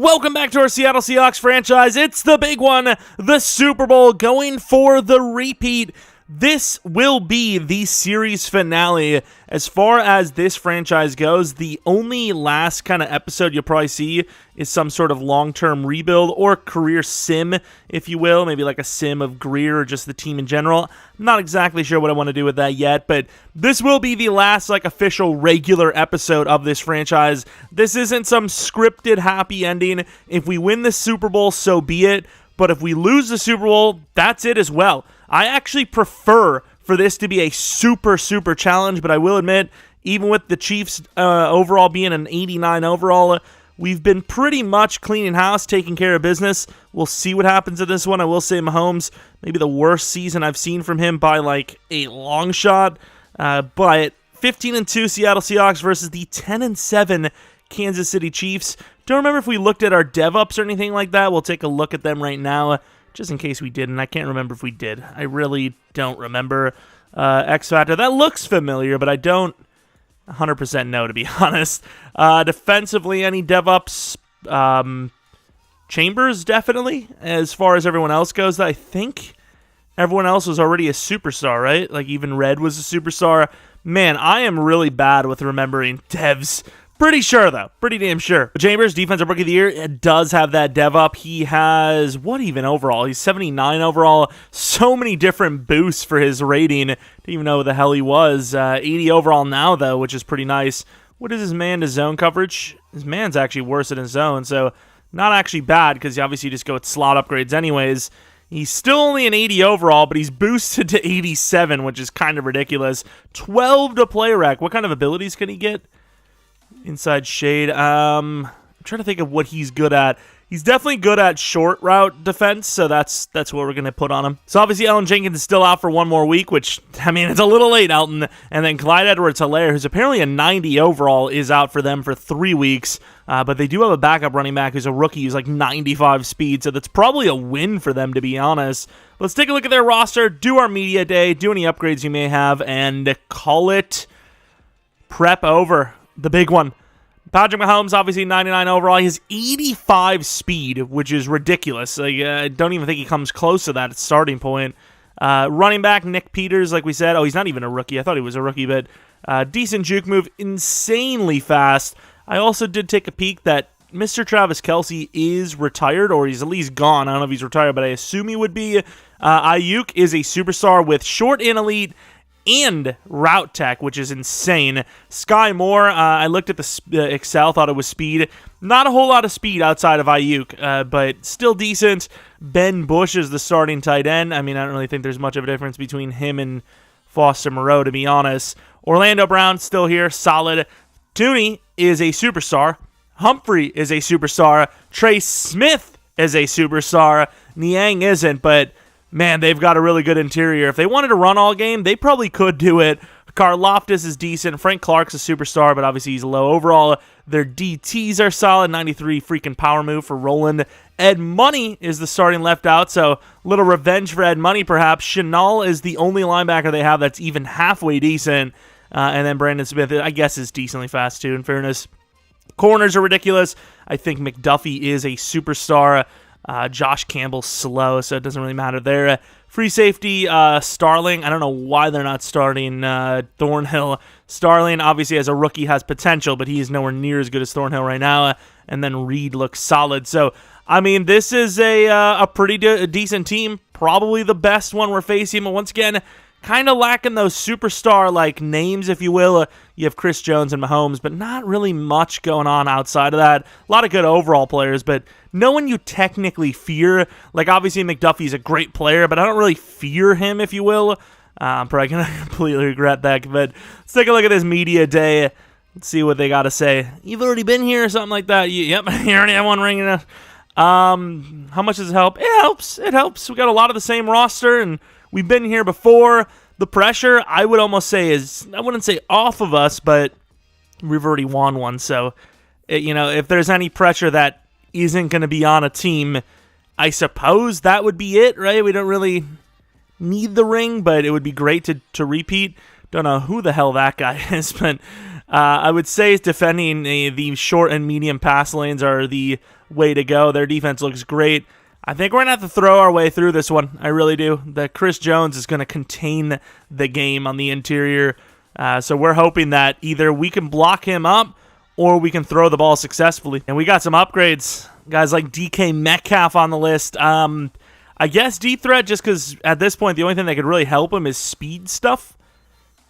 Welcome back to our Seattle Seahawks franchise. It's the big one, the Super Bowl, going for the repeat. This will be the series finale. As far as this franchise goes, the only last kind of episode you'll probably see is some sort of long-term rebuild or career sim, if you will. Maybe like a sim of Greer or just the team in general. I'm not exactly sure what I want to do with that yet, but this will be the last like official regular episode of this franchise. This isn't some scripted happy ending. If we win the Super Bowl, so be it. But if we lose the Super Bowl, that's it as well. I actually prefer for this to be a super challenge, but I will admit, even with the Chiefs overall being an 89 overall, we've been pretty much cleaning house, taking care of business. We'll see what happens in this one. I will say Mahomes, maybe the worst season I've seen from him by like a long shot. But 15-2 Seattle Seahawks versus the 10-7 Kansas City Chiefs. Don't remember if we looked at our dev-ups or anything like that. We'll take a look at them right now, just in case we didn't. I can't remember if we did. I really don't remember. X Factor, that looks familiar, but I don't 100% know, to be honest. Defensively, any dev-ups? Chambers, definitely. As far as everyone else goes, I think everyone else was already a superstar, right? Like, even Red was a superstar. Man, I am really bad with remembering devs. Pretty sure, though. Pretty damn sure. Chambers, Defensive Rookie of the Year, does have that dev up. He has, what even overall? He's 79 overall. So many different boosts for his rating. Didn't even know who the hell he was. 80 overall now, though, which is pretty nice. What is his man to zone coverage? His man's actually worse than his zone, so not actually bad, because you obviously just go with slot upgrades anyways. He's still only an 80 overall, but he's boosted to 87, which is kind of ridiculous. 12 to play rec. What kind of abilities can he get? Inside shade. I'm trying to think of what he's good at. He's definitely good at short route defense, so that's what we're going to put on him. So obviously Elgton Jenkins is still out for one more week, which, I mean, it's a little late, Elton. And then Clyde Edwards-Helaire, who's apparently a 90 overall, is out for them for 3 weeks. But they do have a backup running back who's a rookie who's like 95 speed, so that's probably a win for them, to be honest. Let's take a look at their roster, do our media day, do any upgrades you may have, and call it prep over. The big one. Patrick Mahomes, obviously 99 overall. He has 85 speed, which is ridiculous. Like, I don't even think he comes close to that at starting point. Running back, Nick Peters, like we said. Oh, he's not even a rookie. I thought he was a rookie, but decent juke move. Insanely fast. I also did take a peek that Mr. Travis Kelce is retired, or he's at least gone. I don't know if he's retired, but I assume he would be. Ayuk is a superstar with short and elite and route tech, which is insane. Sky Moore, I looked at the Excel, thought it was speed. Not a whole lot of speed outside of Ayuk, but still decent. Ben Bush is the starting tight end. I mean, I don't really think there's much of a difference between him and Foster Moreau, to be honest. Orlando Brown, still here, solid. Tooney is a superstar. Humphrey is a superstar. Trey Smith is a superstar. Niang isn't, but man, they've got a really good interior. If they wanted to run all game, they probably could do it. Karlaftis is decent. Frank Clark's a superstar, but obviously he's low overall. Their DTs are solid. 93 freaking power move for Roland. Ed Money is the starting left out, so a little revenge for Ed Money perhaps. Chenal is the only linebacker they have that's even halfway decent. And then Brandon Smith, I guess, is decently fast too, in fairness. Corners are ridiculous. I think McDuffie is a superstar. Josh Campbell's slow, so it doesn't really matter there. Free safety, Starling. I don't know why they're not starting Thornhill. Starling, obviously, as a rookie, has potential, but he is nowhere near as good as Thornhill right now. And then Reed looks solid. So, I mean, this is a pretty decent team. Probably the best one we're facing. But once again, kind of lacking those superstar-like names, if you will. You have Chris Jones and Mahomes, but not really much going on outside of that. A lot of good overall players, but no one you technically fear. Like, obviously, McDuffie's a great player, but I don't really fear him, if you will. I'm probably going to completely regret that, but let's take a look at this media day. Let's see what they got to say. You've already been here or something like that? Yep, you already have one ring. How much does it help? It helps. It helps. We got a lot of the same roster, and we've been here before. The pressure, I would almost say, is, I wouldn't say off of us, but we've already won one. So, if there's any pressure that isn't going to be on a team, I suppose that would be it, right? We don't really need the ring, but it would be great to repeat. Don't know who the hell that guy is, but I would say defending the short and medium pass lanes are the way to go. Their defense looks great. I think we're going to have to throw our way through this one. I really do. That Chris Jones is going to contain the game on the interior. So we're hoping that either we can block him up or we can throw the ball successfully. And we got some upgrades. Guys like DK Metcalf on the list. I guess deep threat, just because at this point the only thing that could really help him is speed stuff,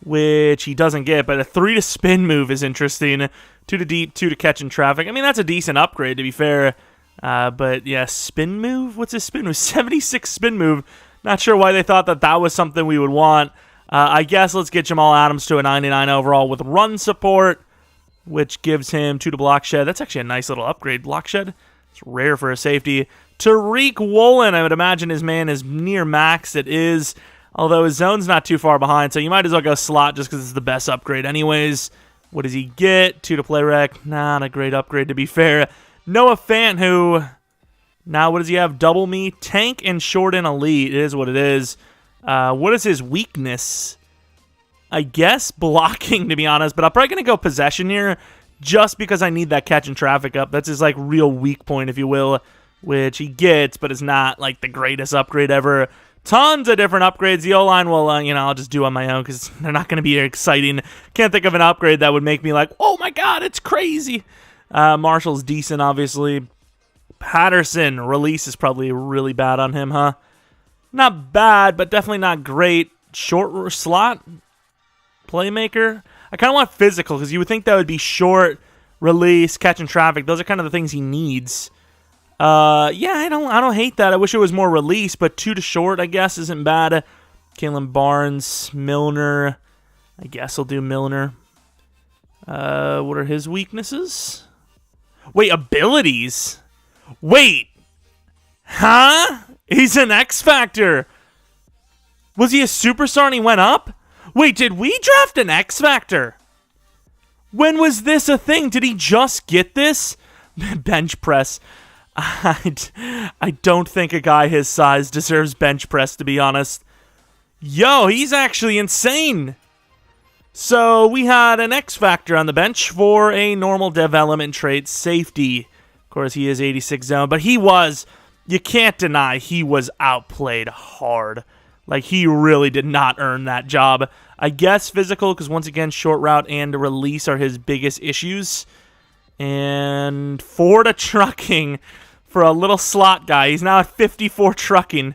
which he doesn't get. But a 3 to spin move is interesting. 2 to deep, 2 to catch in traffic. I mean, that's a decent upgrade, to be fair. But yeah, spin move? What's his spin move? 76 spin move. Not sure why they thought that that was something we would want. I guess let's get Jamal Adams to a 99 overall with run support, which gives him 2 to block shed. That's actually a nice little upgrade. Block shed, it's rare for a safety. Tariq Woolen, I would imagine his man is near max. It is, although his zone's not too far behind, so you might as well go slot just because it's the best upgrade anyways. What does he get? 2 to play rec. Not a great upgrade, to be fair. Noah Fant, who, now what does he have? Double me, tank, and short and elite. It is what it is. What is his weakness? I guess blocking, to be honest, but I'm probably going to go possession here just because I need that catch and traffic up. That's his, like, real weak point, if you will, which he gets, but it's not, like, the greatest upgrade ever. Tons of different upgrades. The O-line will, I'll just do on my own because they're not going to be exciting. Can't think of an upgrade that would make me like, oh, my God, it's crazy. Marshall's decent, obviously. Patterson, release is probably really bad on him, huh? Not bad, but definitely not great. Short slot playmaker. I kind of want physical because you would think that would be short, release, catching traffic. Those are kind of the things he needs. Yeah, I don't hate that. I wish it was more release, but 2 to short, I guess, isn't bad. Kalen Barnes, Milner. I guess I'll do Milner. What are his weaknesses? Wait, abilities? Wait. Huh? He's an X Factor. Was he a superstar and he went up? Wait, did we draft an X Factor? When was this a thing? Did he just get this? Bench press. I don't think a guy his size deserves bench press, to be honest. Yo, he's actually insane. So we had an X Factor on the bench for a normal development trait safety. Of course, he is 86 zone, but he was, you can't deny, he was outplayed hard. Like, he really did not earn that job. I guess physical, because once again, short route and release are his biggest issues. And 4 to trucking for a little slot guy. He's now at 54 trucking.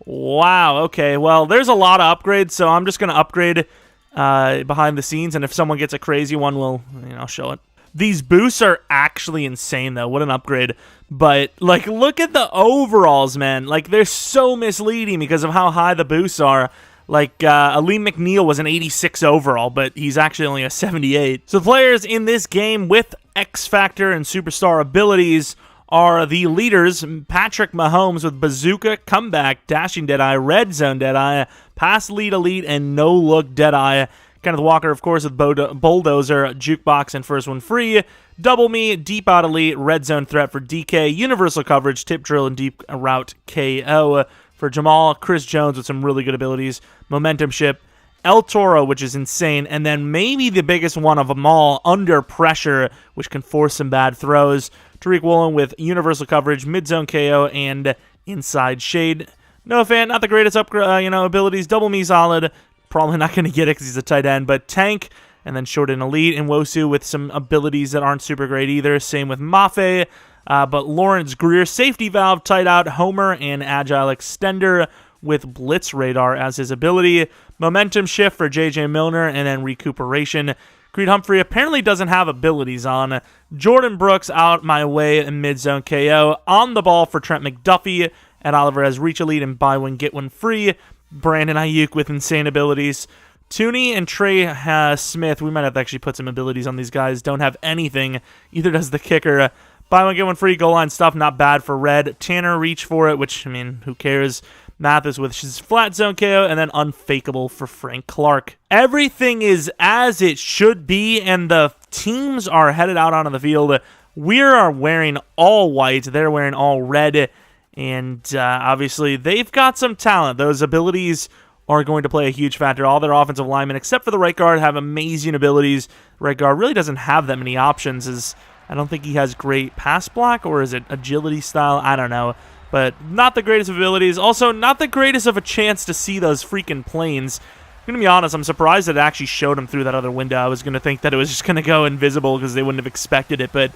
Wow, okay. Well, there's a lot of upgrades, so I'm just going to upgrade behind the scenes, and if someone gets a crazy one, we'll show it. These boosts are actually insane, though. What an upgrade. But, like, look at the overalls, man. Like, they're so misleading because of how high the boosts are. Like, Aleem McNeil was an 86 overall, but he's actually only a 78. So players in this game with X Factor and Superstar abilities are the leaders: Patrick Mahomes with Bazooka, Comeback, Dashing Deadeye, Red Zone Deadeye, Pass Lead Elite, and No Look Deadeye. Kenneth Walker, of course, with Bulldozer, Jukebox, and First One Free. Double Me, Deep Out Elite, Red Zone Threat for DK, Universal Coverage, Tip Drill, and Deep Route KO for Jamal. Chris Jones with some really good abilities. Momentum Ship, El Toro, which is insane, and then maybe the biggest one of them all, Under Pressure, which can force some bad throws. Tariq Woolen with Universal Coverage, Mid-Zone KO, and Inside Shade. No fan, not the greatest abilities. Double Me solid. Probably not going to get it because he's a tight end, but Tank, and then Short and Elite. And Wosu with some abilities that aren't super great either. Same with Mafe. But Lawrence Greer, Safety Valve, Tight Out, Homer, and Agile Extender with Blitz Radar as his ability. Momentum Shift for J.J. Milner, and then Recuperation. Creed Humphrey apparently doesn't have abilities on. Jordan Brooks out my way in mid-zone KO. On the ball for Trent McDuffie. And Oliver has Reach Elite and Buy One, Get One Free. Brandon Ayuk with insane abilities. Tooney and Trey Smith, we might have to actually put some abilities on these guys. Don't have anything. Either does the kicker. Buy One, Get One Free, goal line stuff, not bad for Red. Tanner, Reach for it, which, I mean, who cares? Mathis with his flat zone KO, and then Unfakeable for Frank Clark. Everything is as it should be, and the teams are headed out onto the field. We are wearing all white. They're wearing all red. And obviously, they've got some talent. Those abilities are going to play a huge factor. All their offensive linemen, except for the right guard, have amazing abilities. Right guard really doesn't have that many options. I don't think he has great pass block, or is it agility style? I don't know. But not the greatest of abilities. Also, not the greatest of a chance to see those freaking planes. I'm going to be honest, I'm surprised that it actually showed him through that other window. I was going to think that it was just going to go invisible because they wouldn't have expected it, but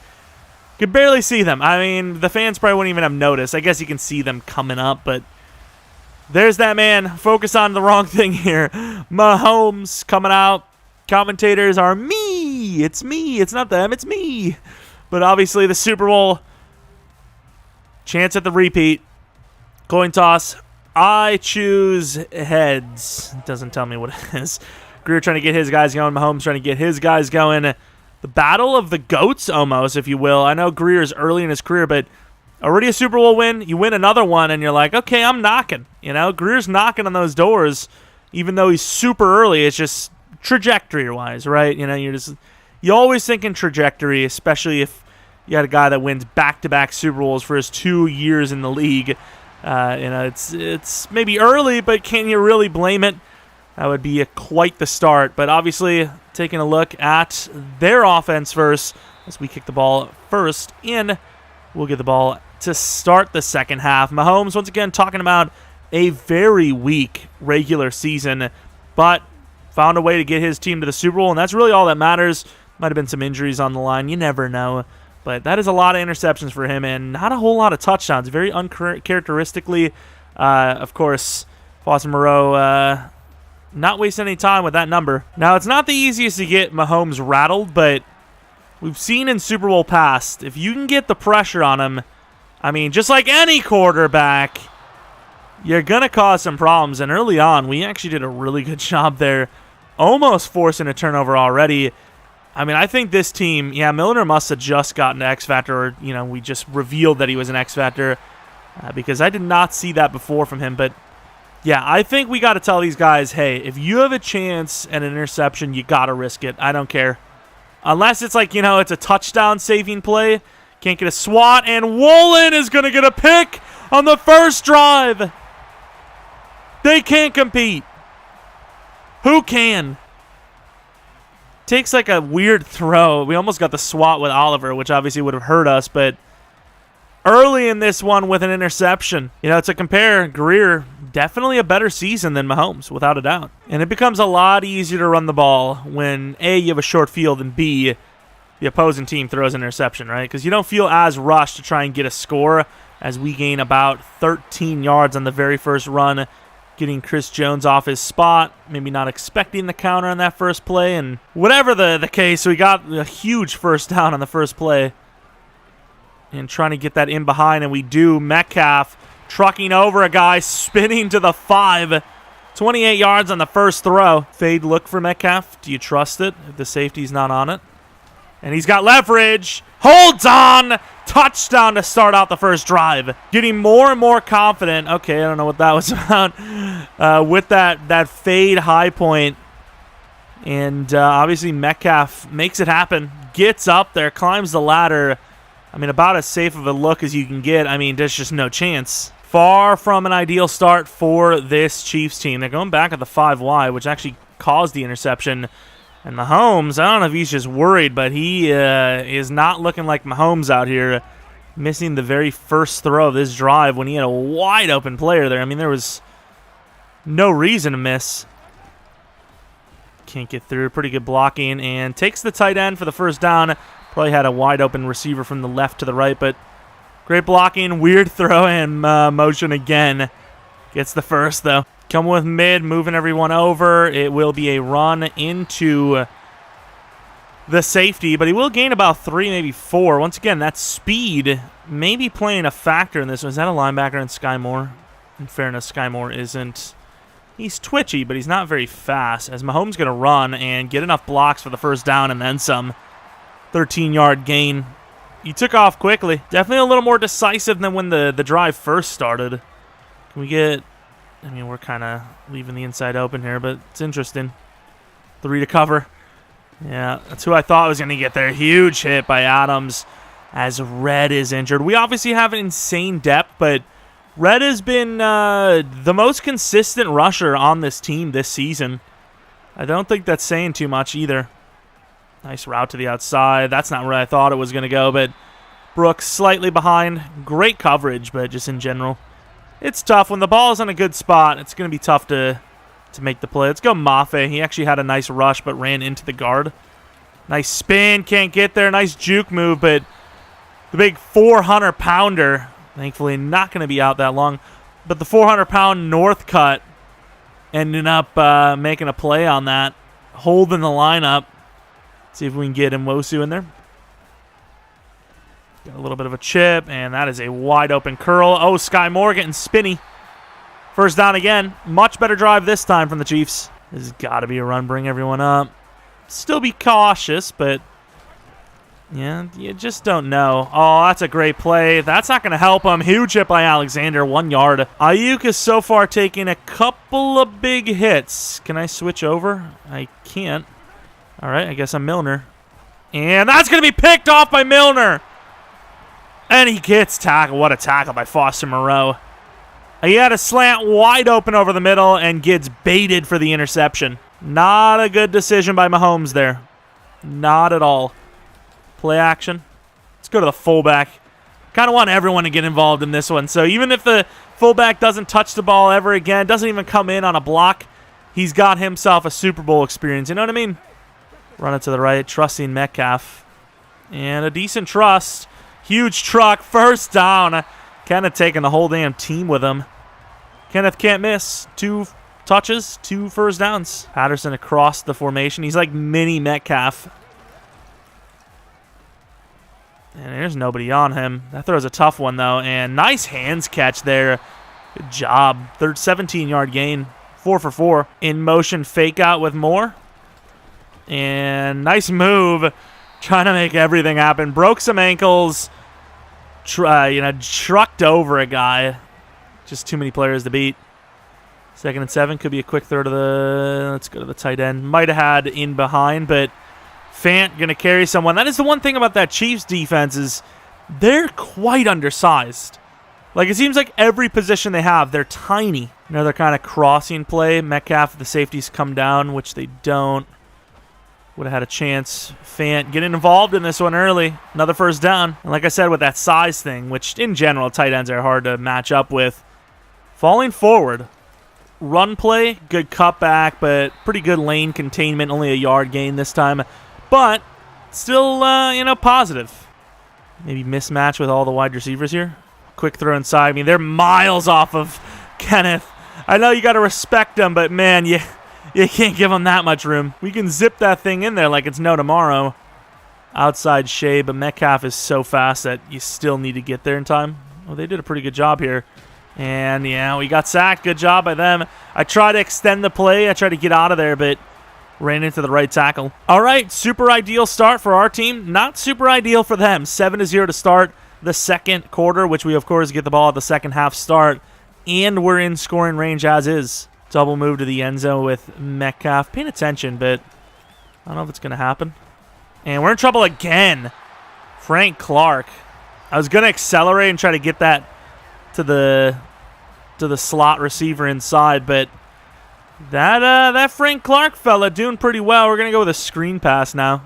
could barely see them. I mean, the fans probably wouldn't even have noticed. I guess you can see them coming up, but there's that man. Focus on the wrong thing here. Mahomes coming out. Commentators are me. It's me. It's not them. It's me. But obviously the Super Bowl, chance at the repeat. Coin toss. I choose heads. It doesn't tell me what it is. Greer trying to get his guys going. Mahomes trying to get his guys going. The battle of the GOATs, almost, if you will. I know Greer's early in his career, but already a Super Bowl win. You win another one, and you're like, okay, I'm knocking. You know, Greer's knocking on those doors, even though he's super early. It's just trajectory-wise, right? You know, you always think in trajectory, especially if you had a guy that wins back-to-back Super Bowls for his 2 years in the league. You know, it's maybe early, but can you really blame it? That would be quite the start. But obviously, taking a look at their offense first, as we kick the ball first in, we'll get the ball to start the second half. Mahomes, once again, talking about a very weak regular season, but found a way to get his team to the Super Bowl, and that's really all that matters. Might have been some injuries on the line. You never know. But that is a lot of interceptions for him and not a whole lot of touchdowns. Very uncharacteristically. Of course, Foster Moreau not wasting any time with that number. Now, it's not the easiest to get Mahomes rattled, but we've seen in Super Bowl past, if you can get the pressure on him, I mean, just like any quarterback, you're going to cause some problems. And early on, we actually did a really good job there, almost forcing a turnover already. I mean, I think this team, yeah, Milner must have just gotten to X Factor, or, you know, we just revealed that he was an X Factor, because I did not see that before from him. But, yeah, I think we got to tell these guys, hey, if you have a chance at an interception, you got to risk it. I don't care. Unless it's like, you know, it's a touchdown-saving play. Can't get a swat, and Woolen is going to get a pick on the first drive. They can't compete. Who can? Takes like a weird throw. We almost got the swat with Oliver, which obviously would have hurt us, but early in this one with an interception. You know, to compare, Greer, definitely a better season than Mahomes, without a doubt. And it becomes a lot easier to run the ball when, A, you have a short field, and B, the opposing team throws an interception, right? Because you don't feel as rushed to try and get a score as we gain about 13 yards on the very first run, getting Chris Jones off his spot, maybe not expecting the counter on that first play, and whatever the case, we got a huge first down on the first play. And trying to get that in behind, and we do. Metcalf trucking over a guy, spinning to the 5. 28 yards on the first throw. Fade look for Metcalf. Do you trust it if the safety's not on it? And he's got leverage. Holds on. Touchdown to start out the first drive. Getting more and more confident. Okay, I don't know what that was about. With that fade high point. And obviously Metcalf makes it happen. Gets up there, climbs the ladder. I mean, about as safe of a look as you can get. I mean, there's just no chance. Far from an ideal start for this Chiefs team. They're going back at the 5 wide, which actually caused the interception. And Mahomes, I don't know if he's just worried, but he is not looking like Mahomes out here, missing the very first throw of this drive when he had a wide open player there. I mean, there was no reason to miss. Can't get through. Pretty good blocking, and takes the tight end for the first down. Probably had a wide open receiver from the left to the right, but great blocking. Weird throw and motion again. Gets the first, though. Come with mid, moving everyone over. It will be a run into the safety, but he will gain about 3, maybe 4. Once again, that speed may be playing a factor in this one. Is that a linebacker in Sky Moore? In fairness, Sky Moore isn't. He's twitchy, but he's not very fast, as Mahomes going to run and get enough blocks for the first down and then some. 13-yard gain. He took off quickly. Definitely a little more decisive than when the drive first started. Can we get... I mean, we're kind of leaving the inside open here, but it's interesting. 3 to cover. Yeah, that's who I thought was going to get there. Huge hit by Adams as Red is injured. We obviously have an insane depth, but Red has been the most consistent rusher on this team this season. I don't think that's saying too much either. Nice route to the outside. That's not where I thought it was going to go, but Brooks slightly behind. Great coverage, but just in general, it's tough. When the ball is in a good spot, it's going to be tough to make the play. Let's go Mafe. He actually had a nice rush, but ran into the guard. Nice spin. Can't get there. Nice juke move, but the big 400-pounder, thankfully not going to be out that long, but the 400-pound north cut ended up making a play on that, holding the lineup. See if we can get Nwosu in there. Got a little bit of a chip, and that is a wide-open curl. Oh, Sky Moore getting spinny. First down again. Much better drive this time from the Chiefs. This has got to be a run, bring everyone up. Still be cautious, but yeah, you just don't know. Oh, that's a great play. That's not going to help him. Huge hit by Alexander, 1 yard. Ayuk is so far taking a couple of big hits. Can I switch over? I can't. All right, I guess I'm Milner. And that's going to be picked off by Milner. And he gets tackled. What a tackle by Foster Moreau. He had a slant wide open over the middle and gets baited for the interception. Not a good decision by Mahomes there. Not at all. Play action. Let's go to the fullback. Kind of want everyone to get involved in this one. So even if the fullback doesn't touch the ball ever again, doesn't even come in on a block, he's got himself a Super Bowl experience. You know what I mean? Run it to the right, trusting Metcalf. And a decent trust. Huge truck, first down. Kenneth taking the whole damn team with him. Kenneth can't miss. 2 touches, 2 first downs. Patterson across the formation. He's like mini Metcalf. And there's nobody on him. That throws a tough one, though. And nice hands catch there. Good job. 17-yard gain. 4 for 4. In motion fake out with Moore. And nice move. Trying to make everything happen. Broke some ankles. Trucked over a guy. Just too many players to beat. 2nd and 7. Could be a quick throw to the... Let's go to the tight end. Might have had in behind, but Fant going to carry someone. That is the one thing about that Chiefs defense is they're quite undersized. Like, it seems like every position they have, they're tiny. Another kind of crossing play. Metcalf, the safeties come down, which they don't. Would have had a chance. Fant getting involved in this one early. Another first down. And like I said, with that size thing, which in general, tight ends are hard to match up with. Falling forward. Run play, good cutback, but pretty good lane containment. Only a yard gain this time. But still, positive. Maybe mismatch with all the wide receivers here. Quick throw inside. I mean, they're miles off of Kenneth. I know you got to respect them, but man, you can't give them that much room. We can zip that thing in there like it's no tomorrow. Outside shade, but Metcalf is so fast that you still need to get there in time. Oh, they did a pretty good job here. And, yeah, we got sacked. Good job by them. I tried to extend the play. I tried to get out of there, but ran into the right tackle. All right, super ideal start for our team. Not super ideal for them. 7-0 to start the second quarter, which we, of course, get the ball at the second half start. And we're in scoring range as is. Double move to the end zone with Metcalf. Paying attention, but I don't know if it's going to happen. And we're in trouble again. Frank Clark. I was going to accelerate and try to get that to the slot receiver inside, but that Frank Clark fella doing pretty well. We're going to go with a screen pass now.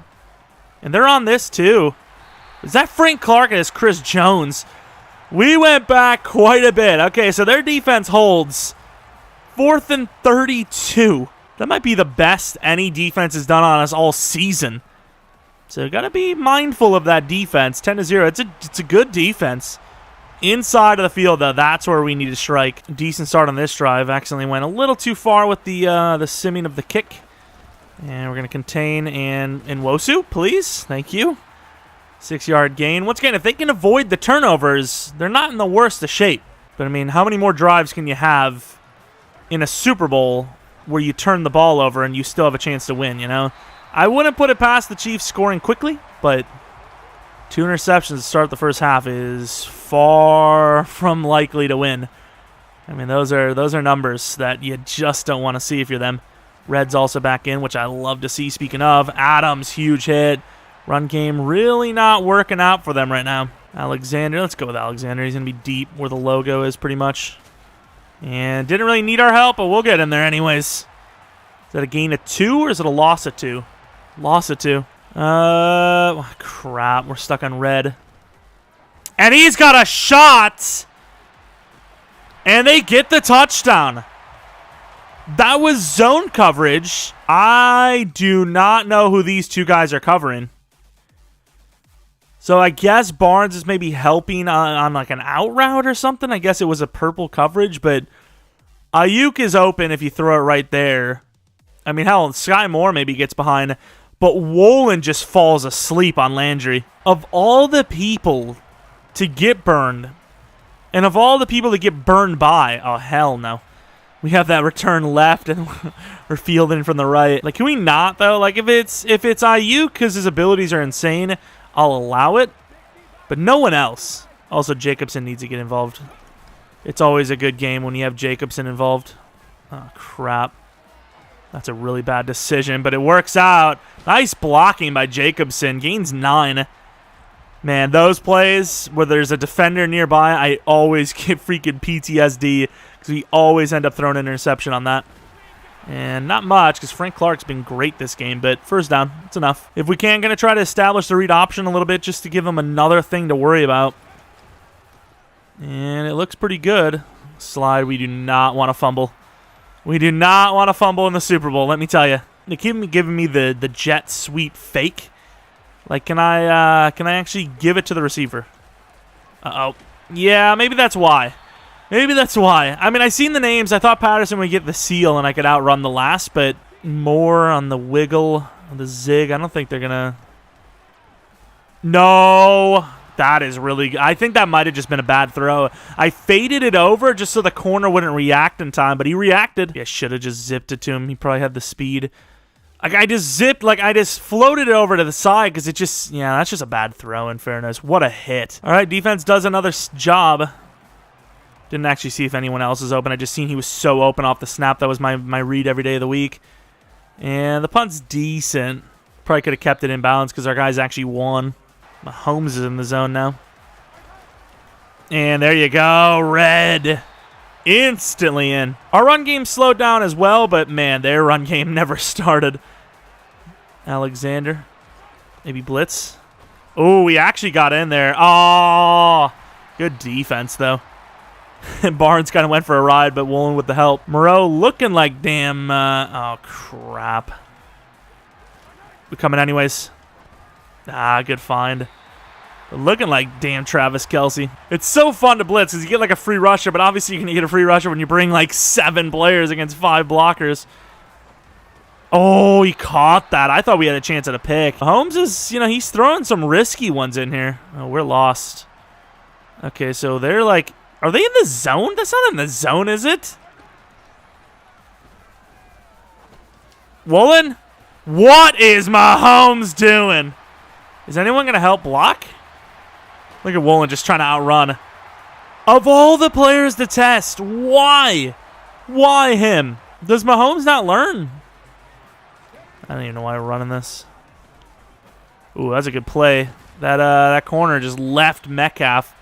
And they're on this too. Is that Frank Clark and it's Chris Jones? We went back quite a bit. Okay, so their defense holds. 4th and 32. That might be the best any defense has done on us all season. So got to be mindful of that defense. 10-0. It's a good defense. Inside of the field, though, that's where we need to strike. Decent start on this drive. Accidentally went a little too far with the simming of the kick. And we're going to contain and Nwosu, please. Thank you. 6-yard gain. Once again, if they can avoid the turnovers, they're not in the worst of shape. But, I mean, how many more drives can you have in a Super Bowl where you turn the ball over and you still have a chance to win, you know? I wouldn't put it past the Chiefs scoring quickly, but 2 interceptions to start the first half is far from likely to win. I mean, those are numbers that you just don't want to see if you're them. Red's also back in, which I love to see. Speaking of, Adams, huge hit. Run game really not working out for them right now. Alexander. Let's go with Alexander. He's going to be deep where the logo is pretty much. And didn't really need our help, but we'll get in there anyways. Is that a gain of 2 or is it a loss of 2? Loss of 2. Crap. We're stuck on red. And he's got a shot. And they get the touchdown. That was zone coverage. I do not know who these two guys are covering. So I guess Barnes is maybe helping on like an out route or something. I guess it was a purple coverage, but Ayuk is open if you throw it right there. I mean, hell, Sky Moore maybe gets behind, but Wolin just falls asleep on Landry. Of all the people to get burned, and of all the people to get burned by, oh, hell no. We have that return left, and we're fielding from the right. Like, can we not, though? Like, if it's Ayuk because his abilities are insane, I'll allow it, but no one else. Also, Jacobson needs to get involved. It's always a good game when you have Jacobson involved. Oh, crap. That's a really bad decision, but it works out. Nice blocking by Jacobson. Gains 9. Man, those plays where there's a defender nearby, I always get freaking PTSD because we always end up throwing an interception on that. And not much, because Frank Clark's been great this game, but first down, it's enough. If we can, going to try to establish the read option a little bit just to give them another thing to worry about. And it looks pretty good. Slide, we do not want to fumble. We do not want to fumble in the Super Bowl, let me tell you. They keep giving me the jet sweep fake. Like, can I actually give it to the receiver? Uh-oh. Yeah, maybe that's why. Maybe that's why. I mean, I seen the names. I thought Patterson would get the seal and I could outrun the last, but more on the wiggle, on the zig. I don't think they're going to... No. That is really good. I think that might have just been a bad throw. I faded it over just so the corner wouldn't react in time, but he reacted. Yeah, should have just zipped it to him. He probably had the speed. Like, I just floated it over to the side because it just... Yeah, that's just a bad throw, in fairness. What a hit. All right, defense does another job. Didn't actually see if anyone else is open. I just seen he was so open off the snap. That was my read every day of the week. And the punt's decent. Probably could have kept it in balance because our guys actually won. Mahomes is in the zone now. And there you go. Red. Instantly in. Our run game slowed down as well, but man, their run game never started. Alexander. Maybe blitz. Oh, we actually got in there. Oh, good defense, though. Barnes kind of went for a ride, but Woolen with the help. Moreau looking like damn... oh, crap. We're coming anyways. Ah, good find. But looking like damn Travis Kelce. It's so fun to blitz because you get like a free rusher, but obviously you can get a free rusher when you bring like 7 players against 5 blockers. Oh, he caught that. I thought we had a chance at a pick. Holmes is, he's throwing some risky ones in here. Oh, we're lost. Okay, so they're like... Are they in the zone? That's not in the zone, is it? Woolen? What is Mahomes doing? Is anyone going to help block? Look at Woolen just trying to outrun. Of all the players to test, why? Why him? Does Mahomes not learn? I don't even know why we're running this. Ooh, that's a good play. That corner just left Metcalf.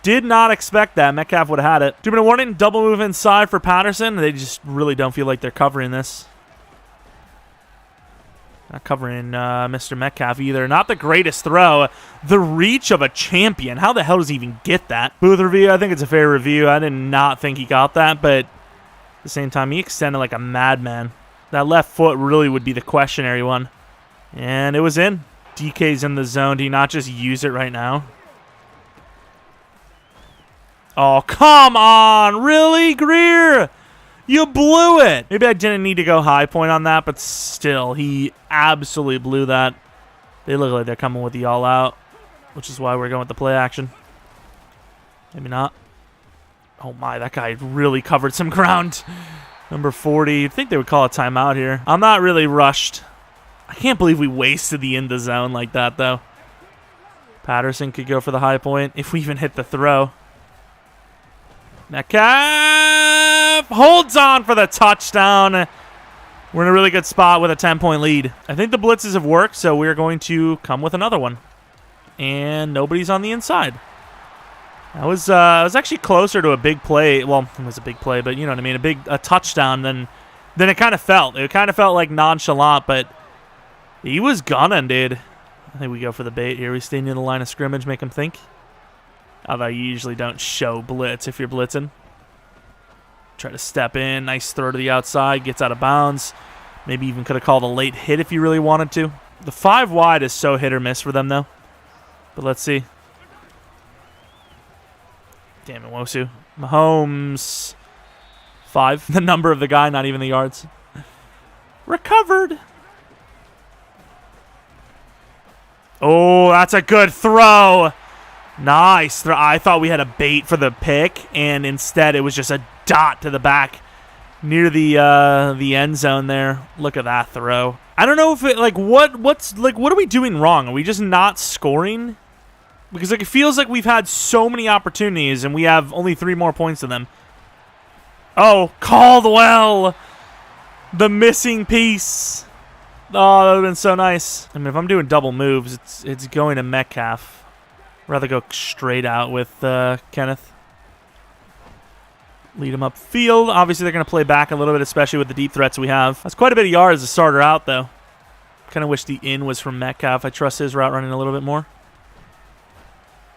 Did not expect that. Metcalf would have had it. 2-minute warning. Double move inside for Patterson. They just really don't feel like they're covering this. Not covering Mr. Metcalf either. Not the greatest throw. The reach of a champion. How the hell does he even get that? Booth review. I think it's a fair review. I did not think he got that, but at the same time, he extended like a madman. That left foot really would be the questionary one. And it was in. DK's in the zone. Do you not just use it right now? Oh, come on. Really, Greer? You blew it. Maybe I didn't need to go high point on that, but still, he absolutely blew that. They look like they're coming with the all out, which is why we're going with the play action. Maybe not. Oh, my. That guy really covered some ground. Number 40. You'd think they would call a timeout here. I'm not really rushed. I can't believe we wasted the in the zone like that, though. Patterson could go for the high point if we even hit the throw. Metcalf holds on for the touchdown. We're in a really good spot with a 10-point lead. I think the blitzes have worked, so we're going to come with another one. and nobody's on the inside. That was actually closer to a big play. Well, it was a big play, but you know what I mean, a touchdown than it kind of felt. It kind of felt like nonchalant, but he was gunning, dude. I think we go for the bait here. We stay near the line of scrimmage, make him think. Although you usually don't show blitz if you're blitzing. Try to step in. Nice throw to the outside. Gets out of bounds. Maybe even could have called a late hit if you really wanted to. The 5 wide is so hit or miss for them, though. But let's see. Damn it, Wosu. Mahomes. 5. The number of the guy, not even the yards. Recovered. Oh, that's a good throw. Nice throw. I thought we had a bait for the pick, and instead it was just a dot to the back near the end zone there. Look at that throw. I don't know if it what are we doing wrong? Are we just not scoring? Because it feels like we've had so many opportunities and we have only 3 more points than them. Oh, Caldwell, the missing piece. Oh, that would have been so nice. I mean, if I'm doing double moves, it's going to Metcalf. Rather go straight out with Kenneth. Lead him upfield. Obviously, they're going to play back a little bit, especially with the deep threats we have. That's quite a bit of yards to start her out, though. Kind of wish the in was from Metcalf. I trust his route running a little bit more.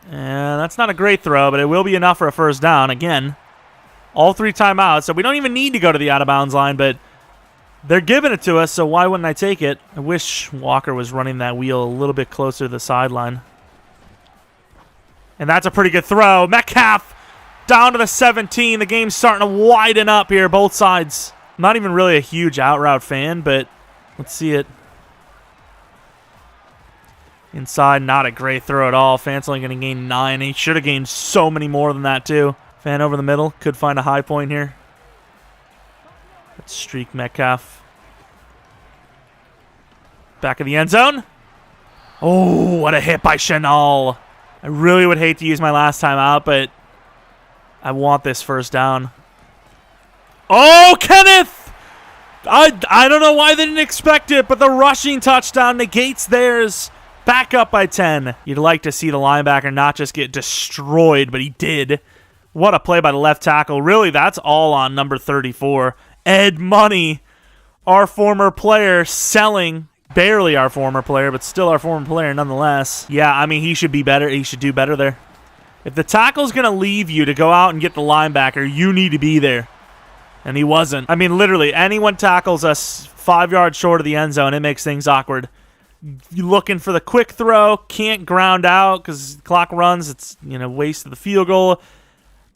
And that's not a great throw, but it will be enough for a first down. Again, all 3 timeouts, so we don't even need to go to the out-of-bounds line, but they're giving it to us, so why wouldn't I take it? I wish Walker was running that wheel a little bit closer to the sideline. And that's a pretty good throw. Metcalf down to the 17. The game's starting to widen up here, both sides. I'm not even really a huge out route fan, but let's see it. Inside, not a great throw at all. Fant's only going to gain 9. He should have gained so many more than that, too. Fan over the middle. Could find a high point here. Let's streak Metcalf. Back of the end zone. Oh, what a hit by Chenal. I really would hate to use my last time out, but I want this first down. Oh, Kenneth! I don't know why they didn't expect it, but the rushing touchdown negates theirs. Back up by 10. You'd like to see the linebacker not just get destroyed, but he did. What a play by the left tackle. Really, that's all on number 34. Ed Money, our former player, selling. Barely our former player, but still our former player nonetheless. Yeah, I mean, he should be better. He should do better there. If the tackle's going to leave you to go out and get the linebacker, you need to be there. And he wasn't. I mean, literally, anyone tackles us 5 yards short of the end zone, it makes things awkward. You're looking for the quick throw, can't ground out because the clock runs. It's, waste of the field goal.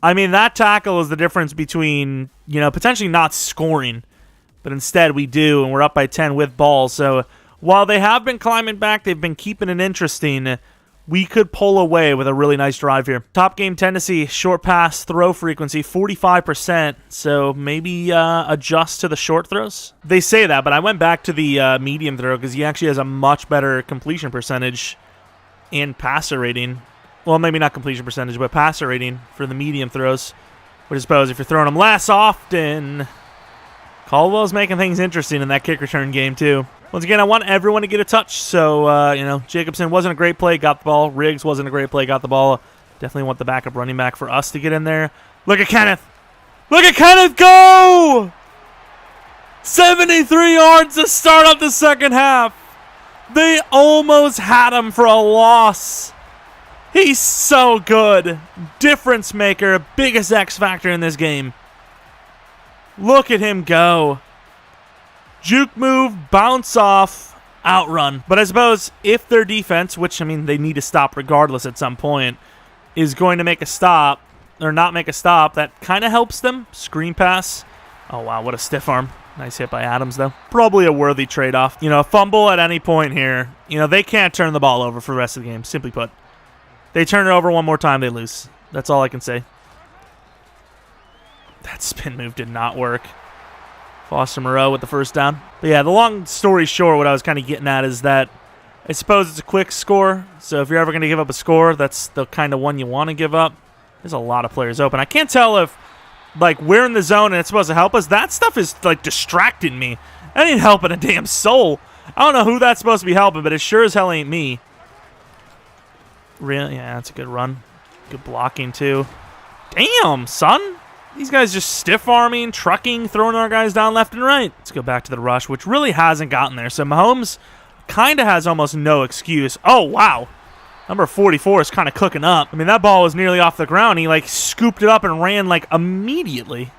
I mean, that tackle is the difference between, potentially not scoring. But instead we do, and we're up by 10 with ball. So while they have been climbing back, they've been keeping it interesting. We could pull away with a really nice drive here. Top game tendency, short pass throw frequency, 45%. So maybe adjust to the short throws. They say that, but I went back to the medium throw because he actually has a much better completion percentage and passer rating. Well, maybe not completion percentage, but passer rating for the medium throws. Which I suppose if you're throwing them less often, Caldwell's making things interesting in that kick return game, too. Once again, I want everyone to get a touch. So, Jacobson wasn't a great play, got the ball. Riggs wasn't a great play, got the ball. Definitely want the backup running back for us to get in there. Look at Kenneth. Look at Kenneth go! 73 yards to start up the second half. They almost had him for a loss. He's so good. Difference maker, biggest X factor in this game. Look at him go. Juke move, bounce off, outrun. But I suppose if their defense, which, they need to stop regardless at some point, is going to make a stop, or not make a stop, that kind of helps them. Screen pass. Oh, wow, what a stiff arm. Nice hit by Adams, though. Probably a worthy trade-off. A fumble at any point here. They can't turn the ball over for the rest of the game, simply put. They turn it over one more time, they lose. That's all I can say. That spin move did not work. Foster Moreau with the first down. But yeah, the long story short, what I was kind of getting at is that I suppose it's a quick score. So if you're ever going to give up a score, that's the kind of one you want to give up. There's a lot of players open. I can't tell if, we're in the zone and it's supposed to help us. That stuff is, distracting me. That ain't helping a damn soul. I don't know who that's supposed to be helping, but it sure as hell ain't me. Really? Yeah, that's a good run. Good blocking, too. Damn, son. These guys just stiff-arming, trucking, throwing our guys down left and right. Let's go back to the rush, which really hasn't gotten there. So Mahomes kind of has almost no excuse. Oh, wow. Number 44 is kind of cooking up. I mean, that ball was nearly off the ground. He, like, scooped it up and ran, like, immediately.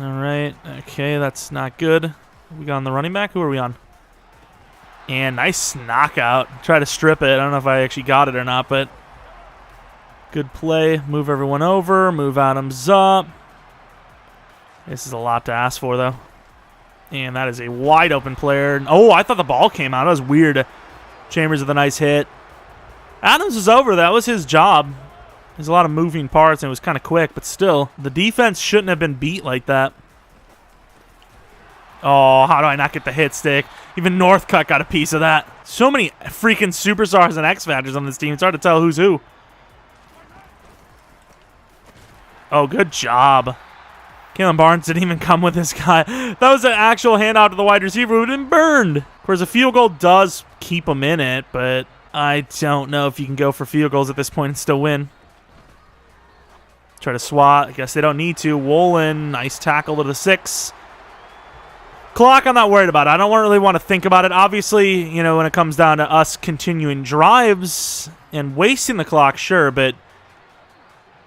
All right. Okay, that's not good. We got on the running back? Who are we on? And nice knockout. Try to strip it. I don't know if I actually got it or not, but good play. Move everyone over. Move Adams up. This is a lot to ask for, though. And that is a wide open player. Oh, I thought the ball came out. That was weird. Chambers with a nice hit. Adams was over. That was his job. There's a lot of moving parts, and it was kind of quick, but still, the defense shouldn't have been beat like that. Oh, how do I not get the hit stick? Even Northcutt got a piece of that. So many freaking superstars and X Factors on this team. It's hard to tell who's who. Oh, good job. Kalen Barnes didn't even come with this guy. That was an actual handout to the wide receiver who had been burned. Of course, a field goal does keep them in it, but I don't know if you can go for field goals at this point and still win. Try to swat. I guess they don't need to. Woolen, nice tackle to the 6. Clock, I'm not worried about it. I don't really want to think about it. Obviously, you know, when it comes down to us continuing drives and wasting the clock, sure, but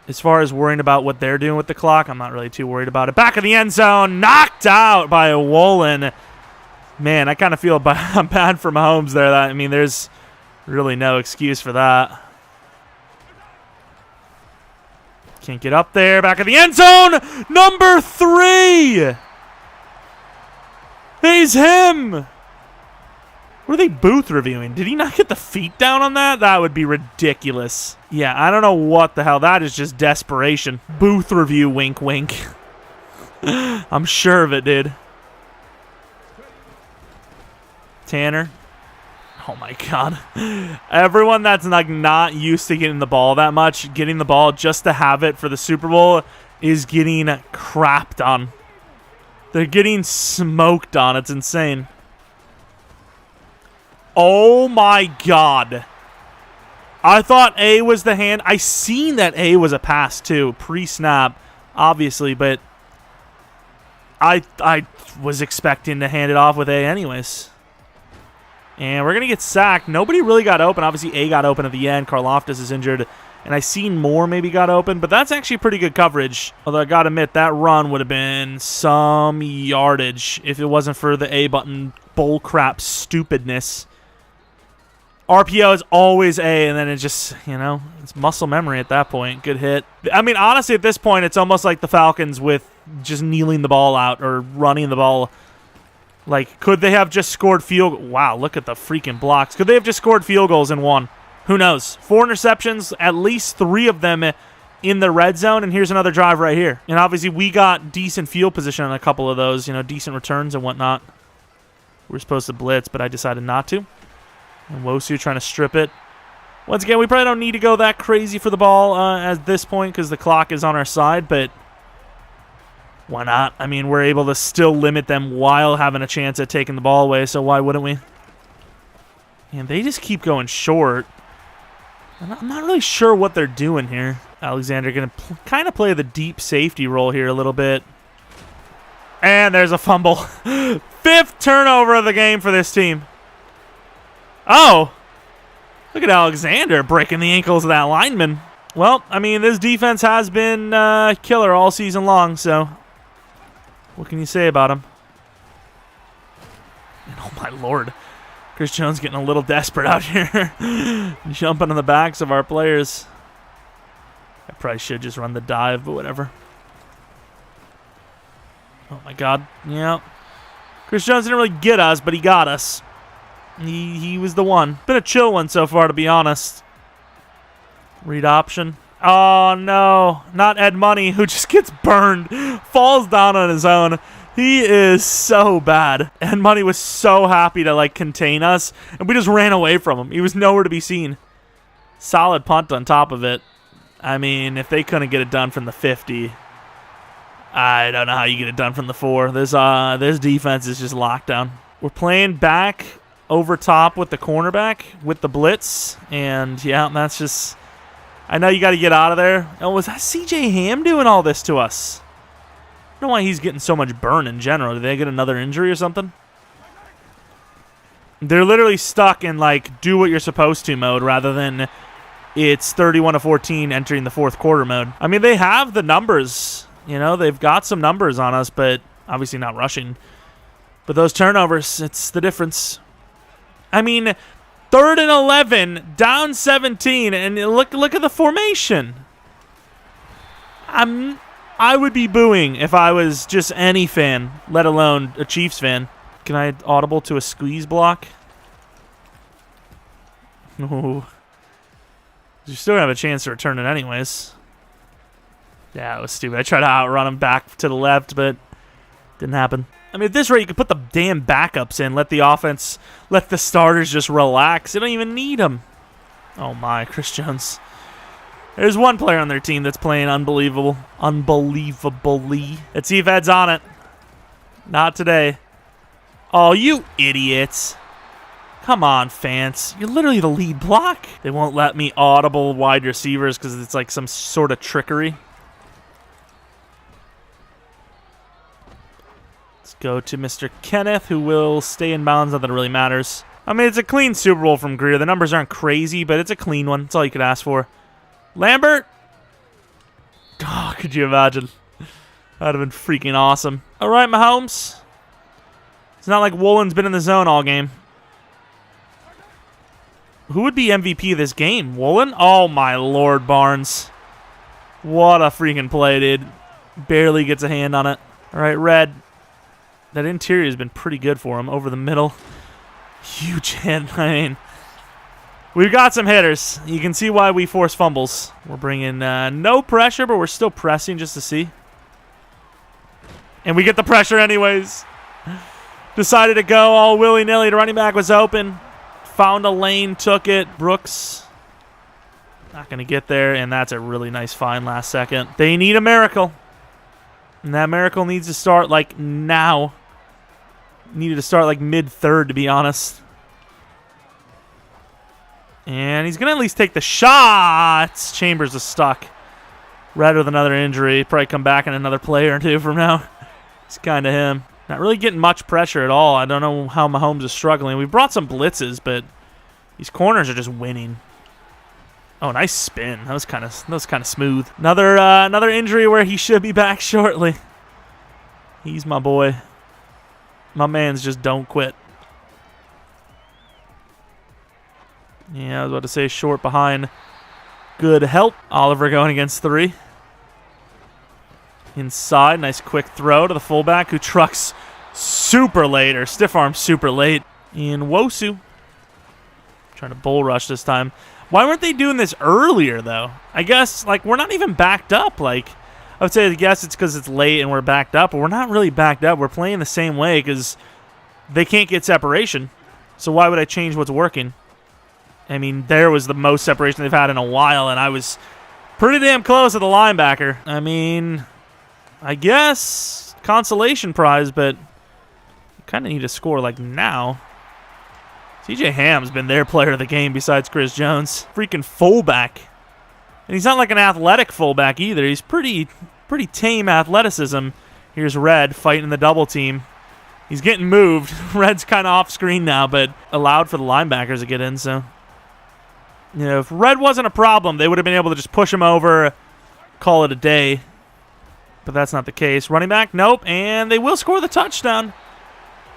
as far as worrying about what they're doing with the clock, I'm not really too worried about it. Back of the end zone, knocked out by a Woolen. Man, I kind of feel bad for Mahomes there. I mean, there's really no excuse for that. Can't get up there. Back of the end zone, number 3. He's him. What are they booth reviewing? Did he not get the feet down on that? That would be ridiculous. Yeah, I don't know what the hell. That is just desperation. Booth review, wink, wink. I'm sure of it, dude. Tanner. Oh, my God. Everyone that's like not used to getting the ball that much, getting the ball just to have it for the Super Bowl is getting crapped on. They're getting smoked on. It's insane. Oh, my God. I thought A was the hand. I seen that A was a pass, too, pre-snap, obviously, but I was expecting to hand it off with A anyways. And we're going to get sacked. Nobody really got open. Obviously, A got open at the end. Karlaftis is injured. And I seen Moore maybe got open, but that's actually pretty good coverage. Although I got to admit, that run would have been some yardage if it wasn't for the A button bullcrap stupidness. RPO is always A, and then it just, you know, it's muscle memory at that point. Good hit. I mean, honestly, at this point, it's almost like the Falcons with just kneeling the ball out or running the ball. Like, could they have just scored field... Wow, look at the freaking blocks. Could they have just scored field goals and won? Who knows? 4 interceptions, at least 3 of them in the red zone, and here's another drive right here. And obviously, we got decent field position on a couple of those, you know, decent returns and whatnot. We're supposed to blitz, but I decided not to. And Wosu trying to strip it. Once again, we probably don't need to go that crazy for the ball at this point because the clock is on our side, but why not? I mean, we're able to still limit them while having a chance at taking the ball away, so why wouldn't we? And they just keep going short. I'm not really sure what they're doing here. Alexander going to kind of play the deep safety role here a little bit. And there's a fumble. 5th turnover of the game for this team. Oh, look at Alexander breaking the ankles of that lineman. Well, I mean, this defense has been killer all season long, so what can you say about him? And oh, my Lord. Chris Jones getting a little desperate out here. Jumping on the backs of our players. I probably should just run the dive, but whatever. Oh, my God. Yeah. Chris Jones didn't really get us, but he got us. He was the one. Been a chill one so far, to be honest. Read option. Oh, no. Not Ed Money, who just gets burned. Falls down on his own. He is so bad. Ed Money was so happy to, like, contain us, and we just ran away from him. He was nowhere to be seen. Solid punt on top of it. I mean, if they couldn't get it done from the 50, I don't know how you get it done from the 4. This defense is just locked down. We're playing back over top with the cornerback with the blitz. And, yeah, that's just... I know you got to get out of there. Oh, was that C.J. Ham doing all this to us? I don't know why he's getting so much burn in general. Did they get another injury or something? They're literally stuck in, like, do what you're supposed to mode rather than it's 31-14 entering the fourth quarter mode. I mean, they have the numbers. You know, they've got some numbers on us, but obviously not rushing. But those turnovers, it's the difference. I mean, 3rd and 11, down 17, and look at the formation. I would be booing if I was just any fan, let alone a Chiefs fan. Can I audible to a squeeze block? Oh. You still have a chance to return it anyways. Yeah, it was stupid. I tried to outrun him back to the left, but didn't happen. I mean, at this rate, you could put the damn backups in, let the offense, let the starters just relax. They don't even need them. Oh my, Chris Jones. There's one player on their team that's playing unbelievably. Let's see if Ed's on it. Not today. Oh, you idiots. Come on, fans. You're literally the lead block. They won't let me audible wide receivers because it's like some sort of trickery. Let's go to Mr. Kenneth, who will stay in bounds. Not that it really matters. I mean, it's a clean Super Bowl from Greer. The numbers aren't crazy, but it's a clean one. That's all you could ask for. Lambert. Oh, could you imagine? That would have been freaking awesome. All right, Mahomes. It's not like Woolen's been in the zone all game. Who would be MVP of this game? Woolen? Oh, my Lord, Barnes. What a freaking play, dude. Barely gets a hand on it. All right, Red. That interior has been pretty good for him. Over the middle. Huge hit. I mean, we've got some hitters. You can see why we force fumbles. We're bringing no pressure, but we're still pressing just to see. And we get the pressure anyways. Decided to go all willy-nilly. The running back was open. Found a lane, took it. Brooks. Not going to get there, and that's a really nice find last second. They need a miracle. And that miracle needs to start, like, now. Needed to start, like, mid-third, to be honest. And he's going to at least take the shots. Chambers is stuck. Red with another injury. Probably come back in another play or two from now. It's kind of him. Not really getting much pressure at all. I don't know how Mahomes is struggling. We brought some blitzes, but these corners are just winning. Oh, nice spin. That was kind of smooth. Another injury where he should be back shortly. He's my boy. My man's just don't quit. Yeah, I was about to say short behind. Good help. Oliver going against 3. Inside, nice quick throw to the fullback who trucks super late, or stiff arm super late. In Wosu. Trying to bull rush this time. Why weren't they doing this earlier, though? I guess, like, we're not even backed up. Like, I would say, I guess it's because it's late and we're backed up, but we're not really backed up. We're playing the same way because they can't get separation. So why would I change what's working? I mean, there was the most separation they've had in a while, and I was pretty damn close to the linebacker. I mean, I guess consolation prize, but you kind of need to score like now. C.J. Ham's been their player of the game besides Chris Jones. Freaking fullback. And he's not like an athletic fullback either. He's pretty tame athleticism. Here's Red fighting the double team. He's getting moved. Red's kind of off screen now, but allowed for the linebackers to get in, so. You know, if Red wasn't a problem, they would have been able to just push him over, call it a day. But that's not the case. Running back, nope, and they will score the touchdown.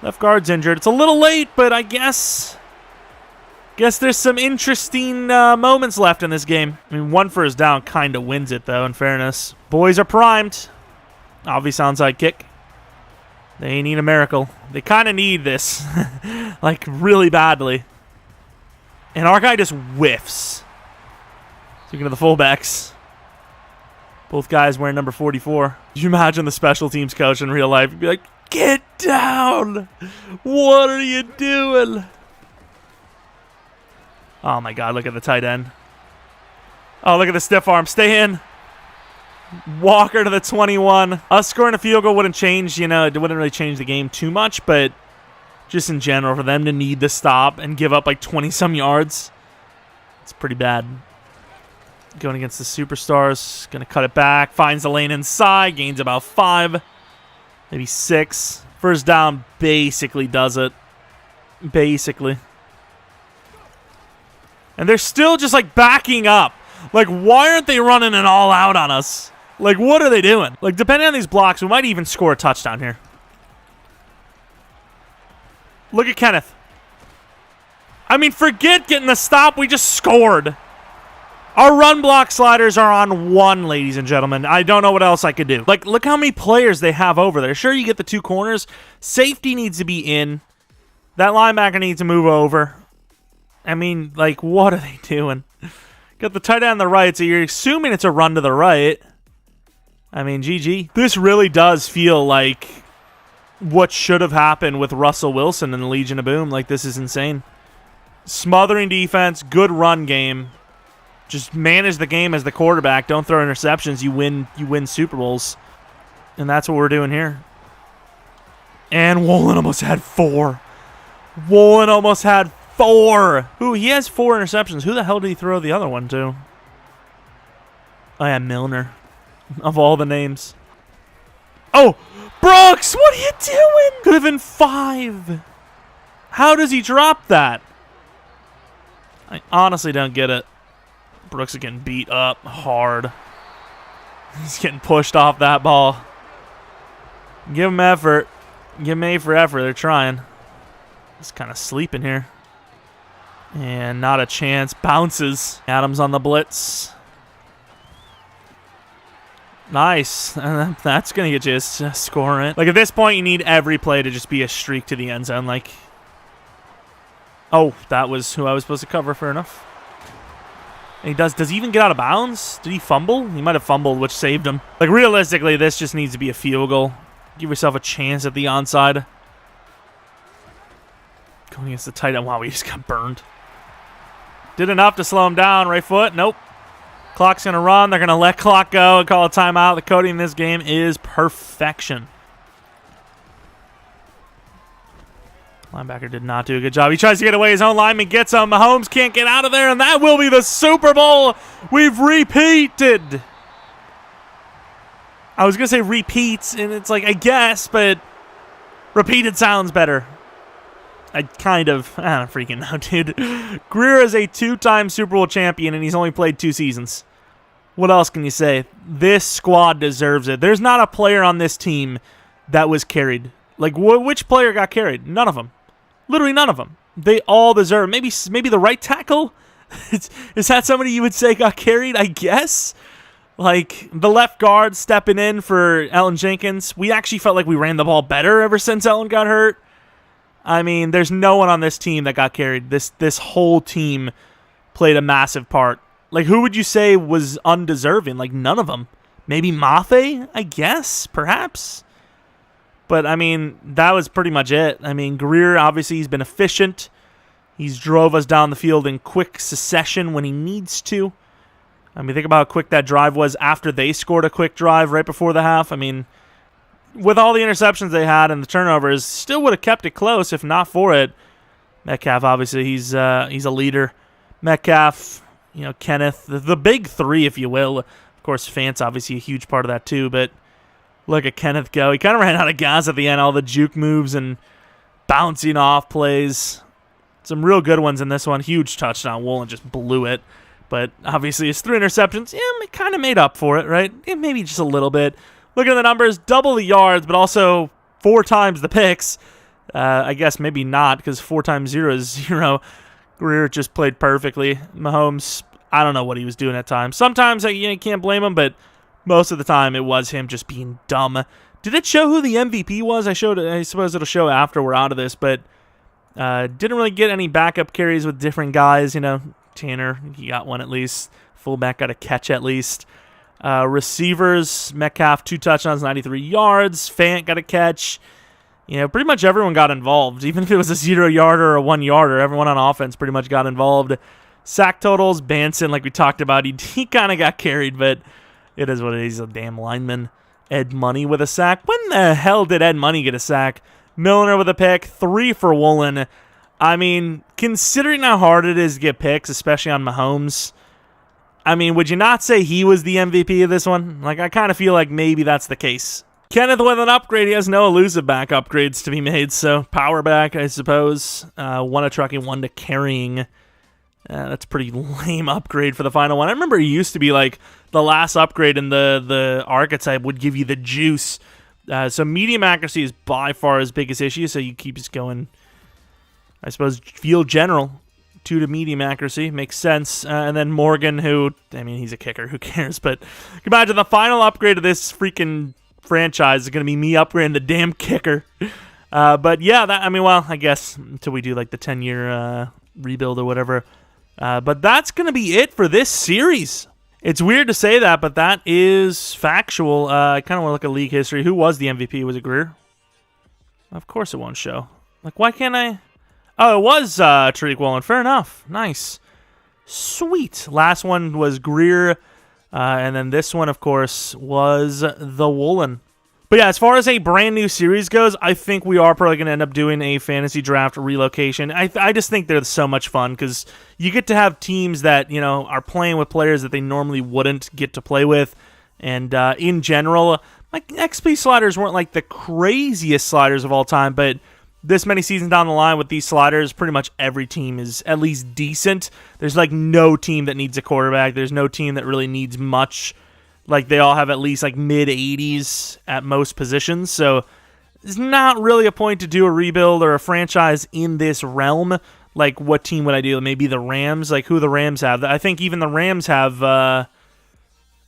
Left guard's injured. It's a little late, but I guess there's some interesting moments left in this game. I mean, 1 first down kind of wins it, though, in fairness. Boys are primed. Obviously, onside kick. They need a miracle. They kind of need this, like, really badly. And our guy just whiffs. Speaking of the fullbacks. Both guys wearing number 44. Could you imagine the special teams coach in real life? He'd be like, get down! What are you doing? Oh, my God. Look at the tight end. Oh, look at the stiff arm. Stay in. Walker to the 21. Us scoring a field goal wouldn't change, you know, it wouldn't really change the game too much, but just in general, for them to need the stop and give up like 20-some yards, it's pretty bad. Going against the superstars, going to cut it back, finds the lane inside, gains about 5, maybe 6. First down basically does it. Basically. And they're still just like backing up. Like, why aren't they running an all-out on us? Like, what are they doing? Like, depending on these blocks, we might even score a touchdown here. Look at Kenneth. I mean, forget getting the stop. We just scored. Our run block sliders are on 1, ladies and gentlemen. I don't know what else I could do. Like, look how many players they have over there. Sure, you get the 2 corners. Safety needs to be in. That linebacker needs to move over. I mean, like, what are they doing? Got the tight end on the right, so you're assuming it's a run to the right. I mean, GG. This really does feel like what should have happened with Russell Wilson in the Legion of Boom. Like, this is insane. Smothering defense, good run game. Just manage the game as the quarterback. Don't throw interceptions. You win Super Bowls. And that's what we're doing here. And Woolen almost had 4. Woolen almost had 4. Ooh, he has 4 interceptions. Who the hell did he throw the other one to? Oh, yeah, Milner. Of all the names. Oh, Brooks, what are you doing? Could have been 5. How does he drop that? I honestly don't get it. Brooks is getting beat up hard. He's getting pushed off that ball. Give him effort. Give him A for effort. They're trying. Just kind of sleeping here. And not a chance. Bounces. Adams on the blitz. Nice. That's going to get you a score, right? Like, at this point, you need every play to just be a streak to the end zone. Like, oh, that was who I was supposed to cover. Fair enough. And he does he even get out of bounds? Did he fumble? He might have fumbled, which saved him. Like, realistically, this just needs to be a field goal. Give yourself a chance at the onside. Going against the tight end. Wow, he just got burned. Did enough to slow him down. Right foot. Nope. Clock's going to run. They're going to let clock go and call a timeout. The coding in this game is perfection. Linebacker did not do a good job. He tries to get away. His own lineman gets him. Mahomes can't get out of there, and that will be the Super Bowl. We've repeated. I was going to say repeats, and it's like, I guess, but repeated sounds better. I don't freaking know, dude. Greer is a 2-time Super Bowl champion, and he's only played 2 seasons. What else can you say? This squad deserves it. There's not a player on this team that was carried. Like, which player got carried? None of them. Literally none of them. They all deserve. Maybe the right tackle? Is that somebody you would say got carried? I guess. Like, the left guard stepping in for Elton Jenkins. We actually felt like we ran the ball better ever since Elton got hurt. I mean, there's no one on this team that got carried. This whole team played a massive part. Like, who would you say was undeserving? Like, none of them. Maybe Mafe, I guess, perhaps. But, I mean, that was pretty much it. I mean, Greer, obviously, he's been efficient. He's drove us down the field in quick succession when he needs to. I mean, think about how quick that drive was after they scored a quick drive right before the half. I mean, with all the interceptions they had and the turnovers, still would have kept it close if not for it. Metcalf, obviously, he's a leader. Metcalf, Kenneth, the big 3, if you will. Of course, Fant's obviously a huge part of that too, but look at Kenneth go. He kind of ran out of gas at the end, all the juke moves and bouncing off plays. Some real good ones in this one. Huge touchdown. Woolen just blew it. But obviously his 3 interceptions, it kind of made up for it, right? Maybe just a little bit. Look at the numbers. Double the yards, but also 4 times the picks. I guess maybe not, because 4 times 0 is 0. Greer just played perfectly. Mahomes, I don't know what he was doing at times. Sometimes you can't blame him, but most of the time, it was him just being dumb. Did it show who the MVP was? I suppose it'll show after we're out of this, but didn't really get any backup carries with different guys. Tanner, he got one at least. Fullback got a catch at least. Receivers, Metcalf, 2 touchdowns, 93 yards. Fant got a catch. Pretty much everyone got involved. Even if it was a 0-yarder or a 1-yarder, everyone on offense pretty much got involved. Sack totals, Banson, like we talked about, he kind of got carried, but it is what it is. He's a damn lineman. Ed Money with a sack. When the hell did Ed Money get a sack? Milner with a pick, 3 for Woolen. I mean, considering how hard it is to get picks, especially on Mahomes, I mean, would you not say he was the MVP of this one? Like, I kind of feel like maybe that's the case. Kenneth with an upgrade. He has no elusive back upgrades to be made, so power back, I suppose. 1 to trucking, 1 to carrying. That's a pretty lame upgrade for the final one. I remember it used to be like the last upgrade in the archetype would give you the juice. So medium accuracy is by far his biggest issue, so you keep just going, I suppose, field general. 2 to medium accuracy. Makes sense. And then Morgan, who, I mean, he's a kicker. Who cares? But imagine the final upgrade of this freaking franchise is going to be me upgrading the damn kicker. But yeah, I guess until we do like the 10-year rebuild or whatever. But that's going to be it for this series. It's weird to say that, but that is factual. I kind of want to look at league history. Who was the MVP? Was it Greer? Of course it won't show. Like, why can't I? Oh, it was Tariq Woolen. Fair enough. Nice. Sweet. Last one was Greer. And then this one, of course, was the Woolen. But yeah, as far as a brand new series goes, I think we are probably going to end up doing a fantasy draft relocation. I just think they're so much fun because you get to have teams that, you know, are playing with players that they normally wouldn't get to play with. And in general, like XP sliders weren't like the craziest sliders of all time, but this many seasons down the line with these sliders, pretty much every team is at least decent. There's like no team that needs a quarterback. There's no team that really needs much. Like, they all have at least, like, mid-80s at most positions. So, there's not really a point to do a rebuild or a franchise in this realm. Like, what team would I do? Maybe the Rams? Like, who the Rams have? I think even the Rams have,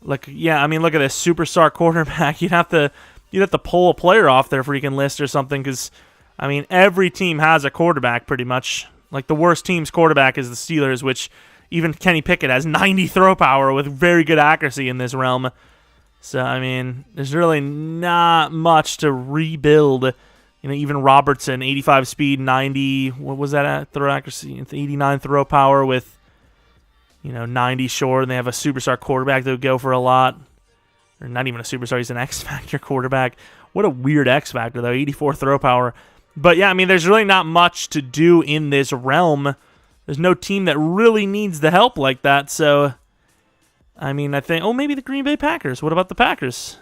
look at this superstar quarterback. You'd have to pull a player off their freaking list or something because, I mean, every team has a quarterback pretty much. Like, the worst team's quarterback is the Steelers, which even Kenny Pickett has 90 throw power with very good accuracy in this realm. So, I mean, there's really not much to rebuild. You know, even Robertson, 85 speed, 90, what was that at? Throw accuracy, 89 throw power with, 90 short, and they have a superstar quarterback that would go for a lot. Or not even a superstar, he's an X-Factor quarterback. What a weird X-Factor, though, 84 throw power. But, yeah, I mean, there's really not much to do in this realm. There's no team that really needs the help like that, so, I mean, I think, maybe the Green Bay Packers. What about the Packers?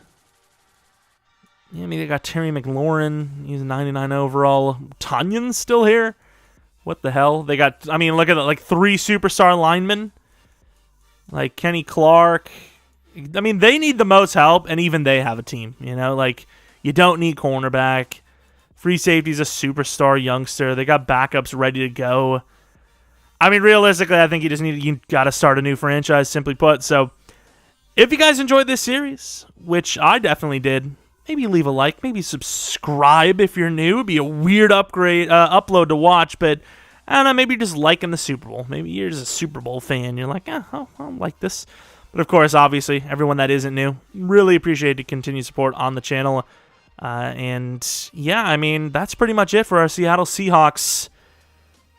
Yeah, I mean, they got Terry McLaurin. He's 99 overall. Tanyan's still here? What the hell? They got, I mean, look at it, like 3 superstar linemen. Like Kenny Clark. I mean, they need the most help, and even they have a team, Like, you don't need cornerback. Free safety's a superstar youngster. They got backups ready to go. I mean, realistically, I think you got to start a new franchise, simply put. So, if you guys enjoyed this series, which I definitely did, maybe leave a like, maybe subscribe if you're new. It'd be a weird upload to watch, but I don't know, maybe you're just liking the Super Bowl. Maybe you're just a Super Bowl fan. You're like, I like this. But of course, obviously, everyone that isn't new, really appreciate the continued support on the channel. And yeah, I mean, that's pretty much it for our Seattle Seahawks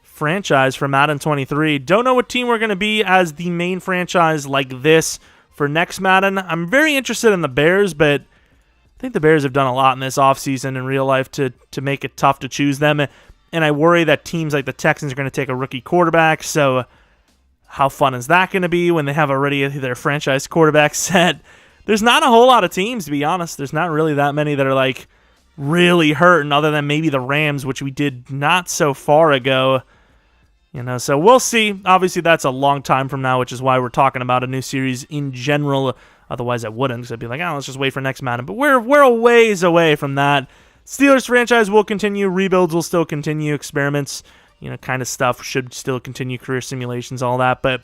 franchise for Madden 23. Don't know what team we're going to be as the main franchise like this for next Madden. I'm very interested in the Bears, but I think the Bears have done a lot in this offseason in real life to make it tough to choose them. And I worry that teams like the Texans are going to take a rookie quarterback, so how fun is that going to be when they have already their franchise quarterback set? There's not a whole lot of teams, to be honest. There's not really that many that are like really hurting other than maybe the Rams, which we did not so far ago. So we'll see. Obviously, that's a long time from now, which is why we're talking about a new series in general. Otherwise, I wouldn't, because I'd be like, let's just wait for next Madden. But we're a ways away from that. Steelers franchise will continue. Rebuilds will still continue. Experiments, kind of stuff should still continue. Career simulations, all that. But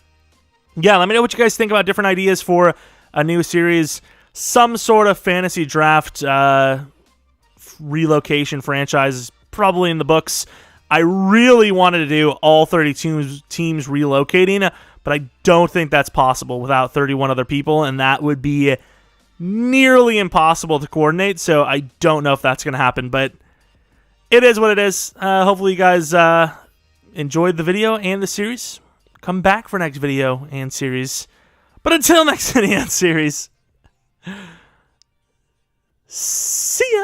yeah, let me know what you guys think about different ideas for a new series. Some sort of fantasy draft relocation franchise is probably in the books. I really wanted to do all 30 teams relocating, but I don't think that's possible without 31 other people, and that would be nearly impossible to coordinate, so I don't know if that's going to happen, but it is what it is. Hopefully you guys enjoyed the video and the series. Come back for next video and series. But until next video and series, see ya!